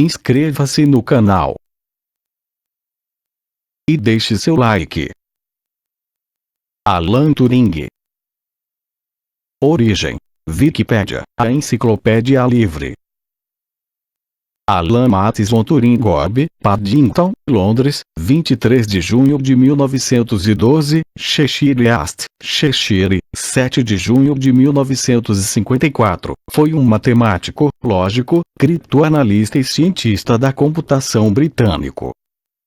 Inscreva-se no canal e deixe seu like. Alan Turing. Origem: Wikipédia, a enciclopédia livre. Alan Matheson Turing Gob, Paddington, Londres, 23 de junho de 1912, Cheshire East, Cheshire, 7 de junho de 1954, foi um matemático, lógico, criptoanalista e cientista da computação britânico.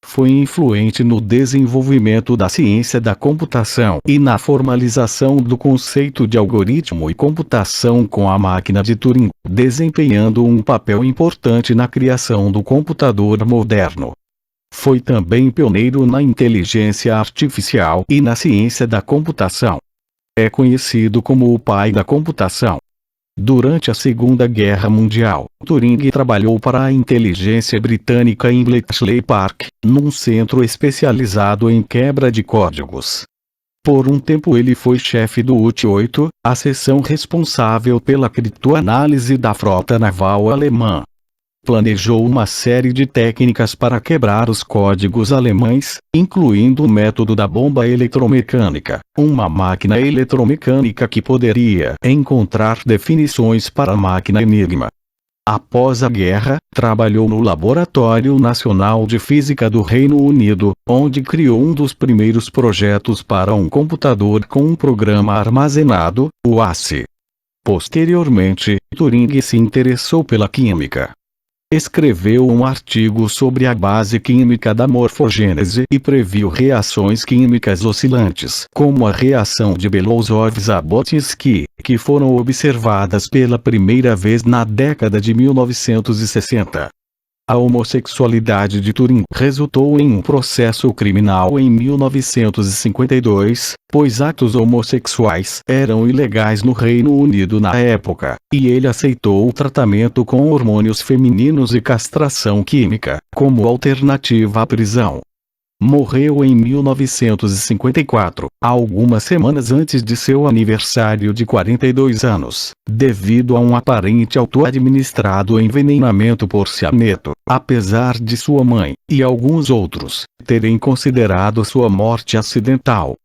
Foi influente no desenvolvimento da ciência da computação e na formalização do conceito de algoritmo e computação com a máquina de Turing, desempenhando um papel importante na criação do computador moderno. Foi também pioneiro na inteligência artificial e na ciência da computação. É conhecido como o pai da computação. Durante a Segunda Guerra Mundial, Turing trabalhou para a inteligência britânica em Bletchley Park, num centro especializado em quebra de códigos. Por um tempo ele foi chefe do UT-8, a seção responsável pela criptoanálise da frota naval alemã. Planejou uma série de técnicas para quebrar os códigos alemães, incluindo o método da bomba eletromecânica, uma máquina eletromecânica que poderia encontrar definições para a máquina Enigma. Após a guerra, trabalhou no Laboratório Nacional de Física do Reino Unido, onde criou um dos primeiros projetos para um computador com um programa armazenado, o ASCII. Posteriormente, Turing se interessou pela química. Escreveu um artigo sobre a base química da morfogênese e previu reações químicas oscilantes, como a reação de Belousov-Zhabotinsky, que foram observadas pela primeira vez na década de 1960. A homossexualidade de Turing resultou em um processo criminal em 1952, pois atos homossexuais eram ilegais no Reino Unido na época, e ele aceitou o tratamento com hormônios femininos e castração química, como alternativa à prisão. Morreu em 1954, algumas semanas antes de seu aniversário de 42 anos, devido a um aparente auto-administrado envenenamento por cianeto, apesar de sua mãe, e alguns outros, terem considerado sua morte acidental.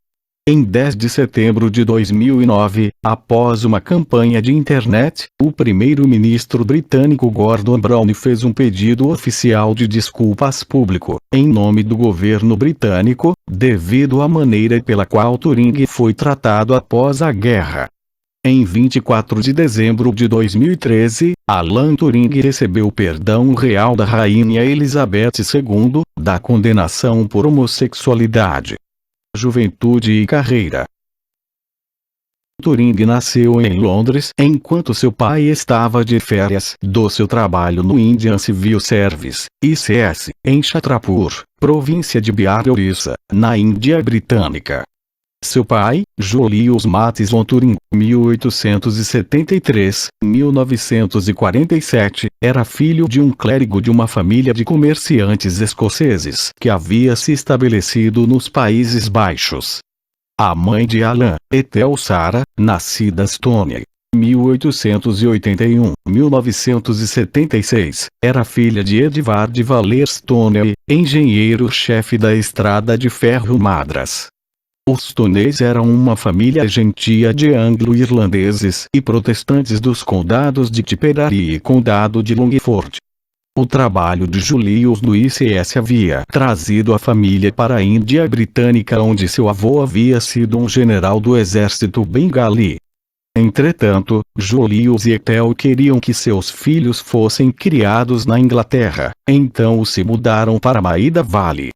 Em 10 de setembro de 2009, após uma campanha de internet, o primeiro-ministro britânico Gordon Brown fez um pedido oficial de desculpas público, em nome do governo britânico, devido à maneira pela qual Turing foi tratado após a guerra. Em 24 de dezembro de 2013, Alan Turing recebeu o perdão real da Rainha Elizabeth II, da condenação por homossexualidade. Juventude e carreira. Turing nasceu em Londres enquanto seu pai estava de férias do seu trabalho no Indian Civil Service, ICS, em Chhatrapur, província de Bihar Orissa, na Índia Britânica. Seu pai, Julius Matheson Turing, 1873-1947, era filho de um clérigo de uma família de comerciantes escoceses que havia se estabelecido nos Países Baixos. A mãe de Alan, Ethel Sarah, nascida Stoney, 1881-1976, era filha de Edward Valer Stoney, engenheiro-chefe da estrada de ferro Madras. Os Stoneys eram uma família gentia de anglo-irlandeses e protestantes dos condados de Tipperary e condado de Longford. O trabalho de Julius no ICS havia trazido a família para a Índia Britânica, onde seu avô havia sido um general do exército bengali. Entretanto, Julius e Ethel queriam que seus filhos fossem criados na Inglaterra, então se mudaram para Maida Vale.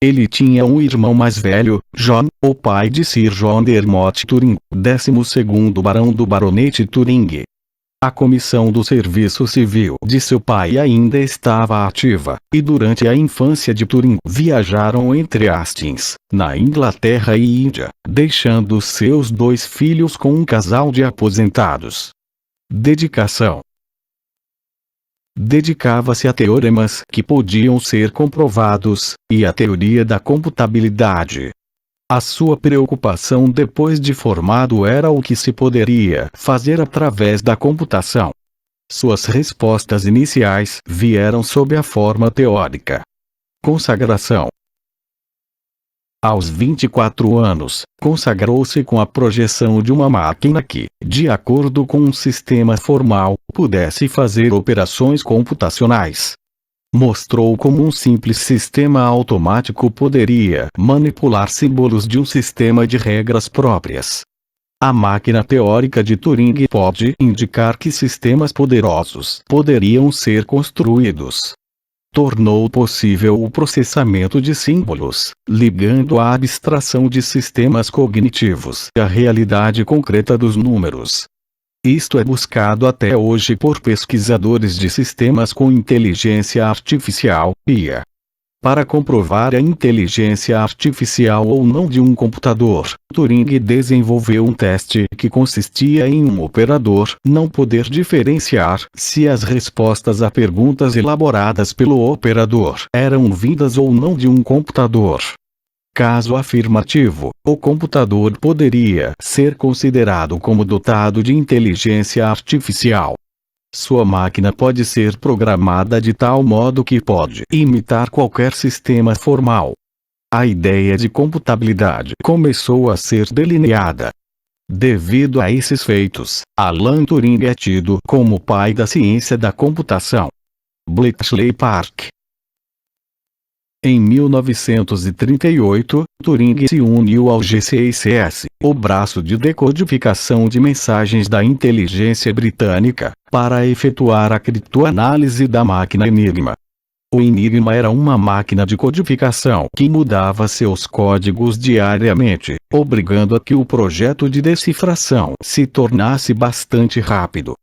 Ele tinha um irmão mais velho, John, o pai de Sir John Dermot Turing, 12º barão do baronete Turing. A comissão do serviço civil de seu pai ainda estava ativa, e durante a infância de Turing viajaram entre Hastings, na Inglaterra e Índia, deixando seus 2 filhos com um casal de aposentados. Dedicação. Dedicava-se a teoremas que podiam ser comprovados, e à teoria da computabilidade. A sua preocupação depois de formado era o que se poderia fazer através da computação. Suas respostas iniciais vieram sob a forma teórica. Consagração. Aos 24 anos, consagrou-se com a projeção de uma máquina que, de acordo com um sistema formal, pudesse fazer operações computacionais. Mostrou como um simples sistema automático poderia manipular símbolos de um sistema de regras próprias. A máquina teórica de Turing pode indicar que sistemas poderosos poderiam ser construídos. Tornou possível o processamento de símbolos, ligando a abstração de sistemas cognitivos à realidade concreta dos números. Isto é buscado até hoje por pesquisadores de sistemas com inteligência artificial, IA. Para comprovar a inteligência artificial ou não de um computador, Turing desenvolveu um teste que consistia em um operador não poder diferenciar se as respostas a perguntas elaboradas pelo operador eram vindas ou não de um computador. Caso afirmativo, o computador poderia ser considerado como dotado de inteligência artificial. Sua máquina pode ser programada de tal modo que pode imitar qualquer sistema formal. A ideia de computabilidade começou a ser delineada. Devido a esses feitos, Alan Turing é tido como o pai da ciência da computação. Bletchley Park. Em 1938, Turing se uniu ao GCICS, o braço de decodificação de mensagens da inteligência britânica, para efetuar a criptoanálise da máquina Enigma. O Enigma era uma máquina de codificação que mudava seus códigos diariamente, obrigando a que o projeto de decifração se tornasse bastante rápido.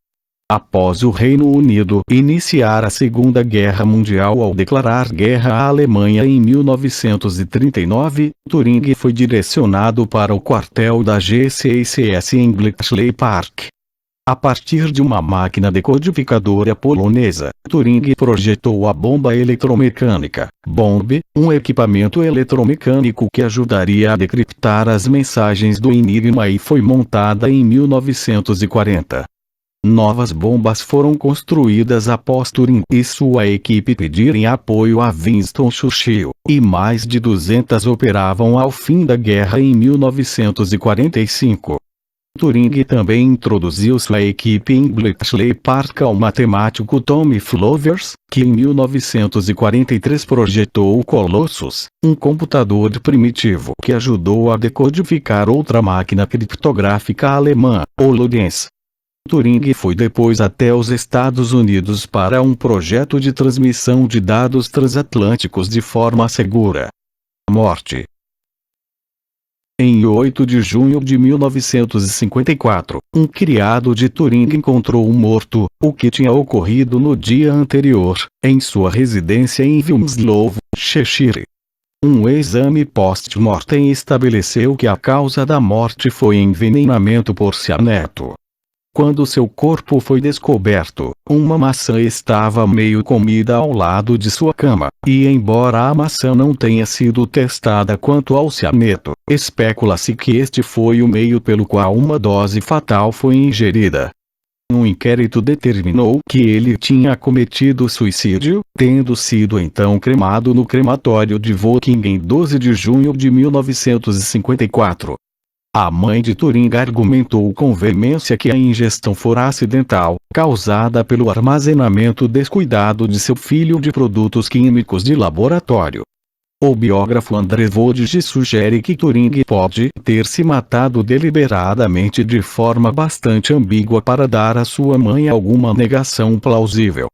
Após o Reino Unido iniciar a Segunda Guerra Mundial ao declarar guerra à Alemanha em 1939, Turing foi direcionado para o quartel da GCICS em Bletchley Park. A partir de uma máquina decodificadora polonesa, Turing projetou a bomba eletromecânica, BOMB, um equipamento eletromecânico que ajudaria a decriptar as mensagens do Enigma e foi montada em 1940. Novas bombas foram construídas após Turing e sua equipe pedirem apoio a Winston Churchill, e mais de 200 operavam ao fim da guerra em 1945. Turing também introduziu sua equipe em Bletchley Park ao matemático Tommy Flovers, que em 1943 projetou o Colossus, um computador primitivo que ajudou a decodificar outra máquina criptográfica alemã, o Ludenz. Turing foi depois até os Estados Unidos para um projeto de transmissão de dados transatlânticos de forma segura. Morte. Em 8 de junho de 1954, um criado de Turing encontrou morto, o que tinha ocorrido no dia anterior, em sua residência em Wilmslow, Cheshire. Um exame post-mortem estabeleceu que a causa da morte foi envenenamento por cianeto. Quando seu corpo foi descoberto, uma maçã estava meio comida ao lado de sua cama, e embora a maçã não tenha sido testada quanto ao cianeto, especula-se que este foi o meio pelo qual uma dose fatal foi ingerida. Um inquérito determinou que ele tinha cometido suicídio, tendo sido então cremado no crematório de Woking em 12 de junho de 1954. A mãe de Turing argumentou com veemência que a ingestão fora acidental, causada pelo armazenamento descuidado de seu filho de produtos químicos de laboratório. O biógrafo André Vogt sugere que Turing pode ter se matado deliberadamente de forma bastante ambígua para dar à sua mãe alguma negação plausível.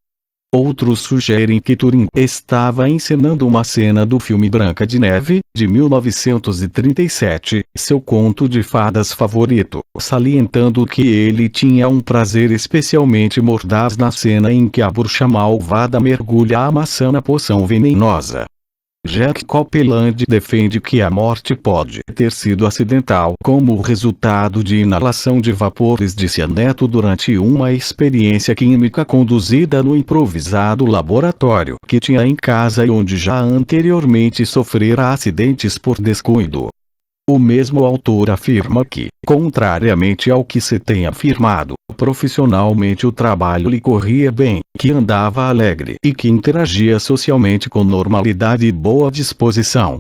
Outros sugerem que Turing estava encenando uma cena do filme Branca de Neve, de 1937, seu conto de fadas favorito, salientando que ele tinha um prazer especialmente mordaz na cena em que a bruxa malvada mergulha a maçã na poção venenosa. Jack Copeland defende que a morte pode ter sido acidental como resultado de inalação de vapores de cianeto durante uma experiência química conduzida no improvisado laboratório que tinha em casa e onde já anteriormente sofrera acidentes por descuido. O mesmo autor afirma que, contrariamente ao que se tem afirmado, profissionalmente o trabalho lhe corria bem, que andava alegre e que interagia socialmente com normalidade e boa disposição.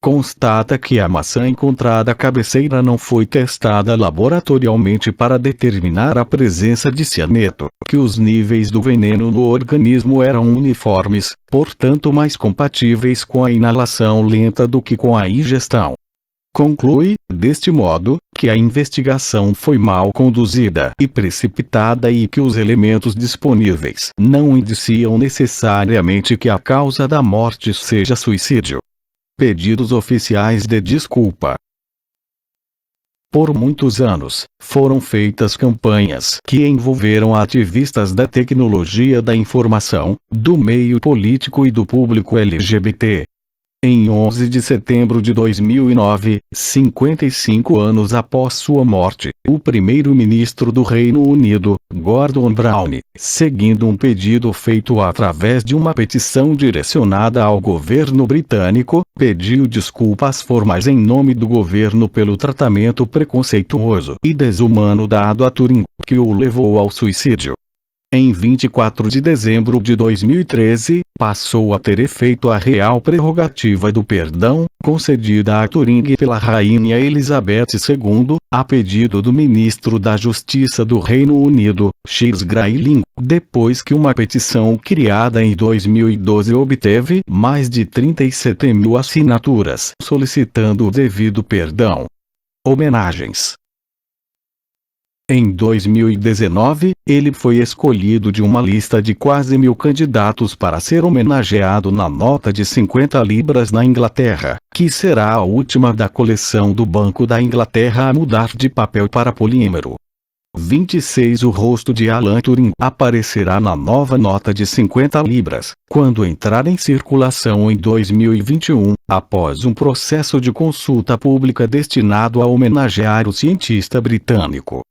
Constata que a maçã encontrada cabeceira não foi testada laboratorialmente para determinar a presença de cianeto, que os níveis do veneno no organismo eram uniformes, portanto mais compatíveis com a inalação lenta do que com a ingestão. Conclui, deste modo, que a investigação foi mal conduzida e precipitada e que os elementos disponíveis não indiciam necessariamente que a causa da morte seja suicídio. Pedidos oficiais de desculpa. Por muitos anos, foram feitas campanhas que envolveram ativistas da tecnologia da informação, do meio político e do público LGBT. Em 11 de setembro de 2009, 55 anos após sua morte, o primeiro-ministro do Reino Unido, Gordon Brown, seguindo um pedido feito através de uma petição direcionada ao governo britânico, pediu desculpas formais em nome do governo pelo tratamento preconceituoso e desumano dado a Turing, que o levou ao suicídio. Em 24 de dezembro de 2013, passou a ter efeito a real prerrogativa do perdão, concedida a Turing pela Rainha Elizabeth II, a pedido do ministro da Justiça do Reino Unido, Chris Grayling, depois que uma petição criada em 2012 obteve mais de 37 mil assinaturas solicitando o devido perdão. Homenagens. Em 2019, ele foi escolhido de uma lista de quase 1000 candidatos para ser homenageado na nota de 50 libras na Inglaterra, que será a última da coleção do Banco da Inglaterra a mudar de papel para polímero. 26 O rosto de Alan Turing aparecerá na nova nota de 50 libras, quando entrar em circulação em 2021, após um processo de consulta pública destinado a homenagear o cientista britânico.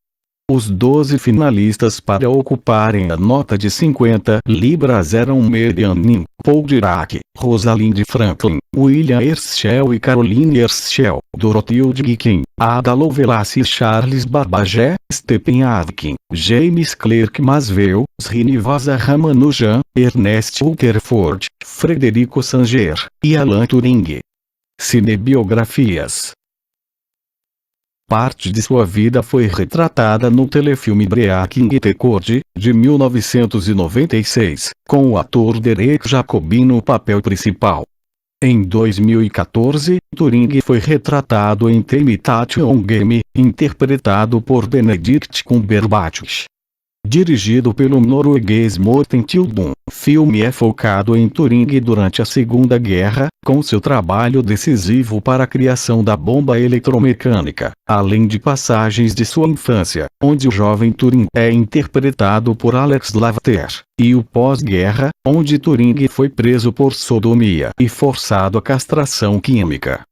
Os 12 finalistas para ocuparem a nota de 50 libras eram Marianne Nim, Paul Dirac, Rosalind Franklin, William Herschel e Caroline Herschel, Dorothy Dworkin, Ada Lovelace e Charles Babbage, Stephen Hawking, James Clerk Maxwell, Srinivasa Ramanujan, Ernest Rutherford, Frederico Sanger e Alan Turing. Cinebiografias. Parte de sua vida foi retratada no telefilme Breaking the Code, de 1996, com o ator Derek Jacobi no papel principal. Em 2014, Turing foi retratado em The Imitation Game, interpretado por Benedict Cumberbatch. Dirigido pelo norueguês Morten Tyldum, o filme é focado em Turing durante a Segunda Guerra, com seu trabalho decisivo para a criação da bomba eletromecânica, além de passagens de sua infância, onde o jovem Turing é interpretado por Alex Lavater, e o pós-guerra, onde Turing foi preso por sodomia e forçado à castração química.